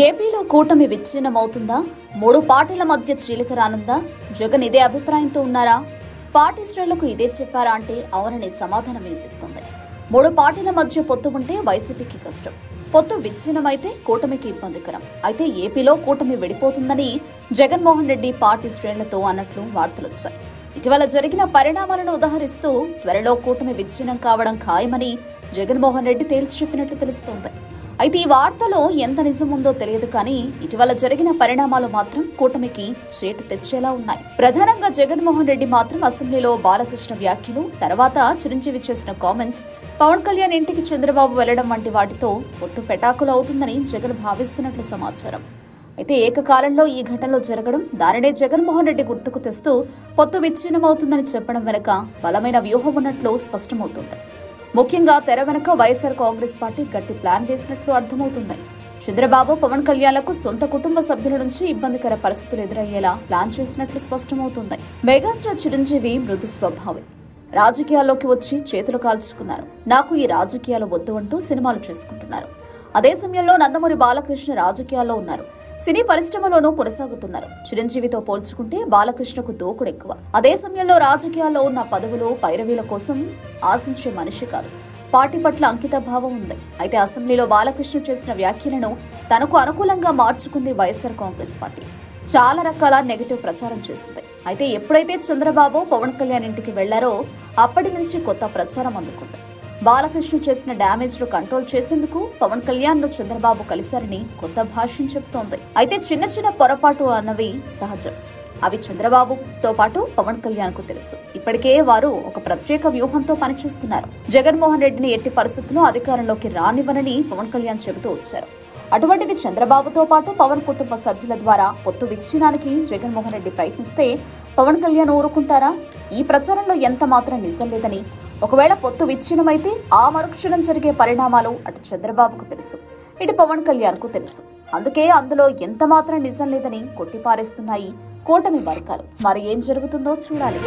ఏపీలో కూటమి విచ్ఛిన్నమవుతుందా? మూడు పార్టీల మధ్య చీలిక రానుందా? జగన్ ఇదే అభిప్రాయంతో ఉన్నారా? పార్టీ శ్రేణులకు ఇదే చెప్పారా అంటే అవుననే సమాధానం వినిపిస్తుంది. మూడు పార్టీల మధ్య పొత్తు ఉంటే వైసీపీకి కష్టం, పొత్తు విచ్ఛిన్నమైతే కూటమికి ఇబ్బందికరం. అయితే ఏపీలో కూటమి విడిపోతుందని జగన్మోహన్ రెడ్డి పార్టీ శ్రేణులతో అన్నట్లు వార్తలొచ్చాయి. ఇటీవల జరిగిన పరిణామాలను ఉదహరిస్తూ త్వరలో కూటమి విచ్ఛిన్నం కావడం ఖాయమని జగన్మోహన్ రెడ్డి తేల్చి చెప్పినట్లు తెలుస్తోంది. అయితే ఈ వార్తలో ఎంత నిజం ఉందో తెలియదు కానీ ఇటీవల జరిగిన పరిణామాలు మాత్రం కూటమికి చేటు తెచ్చేలా ఉన్నాయి. ప్రధానంగా జగన్మోహన్ రెడ్డి మాత్రం అసెంబ్లీలో బాలకృష్ణ వ్యాఖ్యలు, తర్వాత చిరంజీవి చేసిన కామెంట్స్, పవన్ కళ్యాణ్ ఇంటికి చంద్రబాబు వెళ్లడం వంటి వాటితో పొత్తు పెటాకులు అవుతుందని జగన్ భావిస్తున్నట్లు సమాచారం. అయితే ఏకకాలంలో ఈ ఘటనలు జరగడం, దానినే జగన్మోహన్ రెడ్డి గుర్తుకు తెస్తూ పొత్తు విచ్ఛిన్నమవుతుందని చెప్పడం వెనుక బలమైన వ్యూహం ఉన్నట్లు స్పష్టమవుతుంది. ముఖ్యంగా తెర వెనుక వైఎస్ఆర్ కాంగ్రెస్ పార్టీ గట్టి ప్లాన్ వేసినట్లు అర్థమవుతుంది. చంద్రబాబు, పవన్ కళ్యాణ్లకు సొంత కుటుంబ సభ్యుల నుంచి ఇబ్బందికర పరిస్థితులు ఎదురయ్యేలా ప్లాన్ చేసినట్లు స్పష్టమవుతుంది. మెగాస్టార్ చిరంజీవి మృదు స్వభావి, రాజకీయాల్లోకి వచ్చి చేతులు కాల్చుకున్నారు. నాకు ఈ రాజకీయాలు వద్దు అంటూ సినిమాలు చేసుకుంటున్నారు. అదే సమయంలో నందమూరి బాలకృష్ణ రాజకీయాల్లో ఉన్నారు, సినీ పరిశ్రమలోనూ కొనసాగుతున్నారు. చిరంజీవితో పోల్చుకుంటే బాలకృష్ణకు దూకుడు ఎక్కువ. అదే సమయంలో రాజకీయాల్లో ఉన్న పదవులు, పైరవీల కోసం ఆశించే మనిషి కాదు, పార్టీ పట్ల అంకిత భావం ఉంది. అయితే అసెంబ్లీలో బాలకృష్ణ చేసిన వ్యాఖ్యలను తనకు అనుకూలంగా మార్చుకుంది వైఎస్ఆర్ కాంగ్రెస్ పార్టీ. చాలా రకాల నెగటివ్ ప్రచారం చేసింది. అయితే ఎప్పుడైతే చంద్రబాబు, పవన్ కళ్యాణ్ ఇంటికి వెళ్లారో అప్పటి నుంచి కొత్త ప్రచారం అందుకుంది. బాలకృష్ణ చేసిన డ్యామేజ్ ను కంట్రోల్ చేసేందుకు పవన్ కళ్యాణ్ ను చంద్రబాబు కలిశారని కొత్త భాష్యం చెబుతోంది. అయితే చిన్న చిన్న పొరపాటు అన్నవి సహజం. అవి చంద్రబాబుతో పాటు పవన్ కళ్యాణ్ కు తెలుసు. ఇప్పటికే వారు ఒక ప్రత్యేక వ్యూహంతో పనిచేస్తున్నారు. జగన్మోహన్ రెడ్డిని ఎట్టి పరిస్థితుల్లో అధికారంలోకి రానివ్వనని పవన్ కళ్యాణ్ చెబుతూ వచ్చారు. అటువంటిది చంద్రబాబుతో పాటు పవన్ కుటుంబ సభ్యుల ద్వారా పొత్తు విచ్ఛిన్నానికి జగన్మోహన్ రెడ్డి ప్రయత్నిస్తే పవన్ కళ్యాణ్ ఊరుకుంటారా? ఈ ప్రచారంలో ఎంత మాత్రం నిజం లేదని, ఒకవేళ పొత్తు విచ్ఛిన్నమైతే ఆ మరుక్షణం జరిగే పరిణామాలు అటు చంద్రబాబుకు తెలుసు, ఇటు పవన్ కళ్యాణ్ కు తెలుసు. అందుకే అందులో ఎంత మాత్రం నిజం లేదని కొట్టిపారేస్తున్నాయి కూటమి వర్గాలు. మరి ఏం జరుగుతుందో చూడాలి.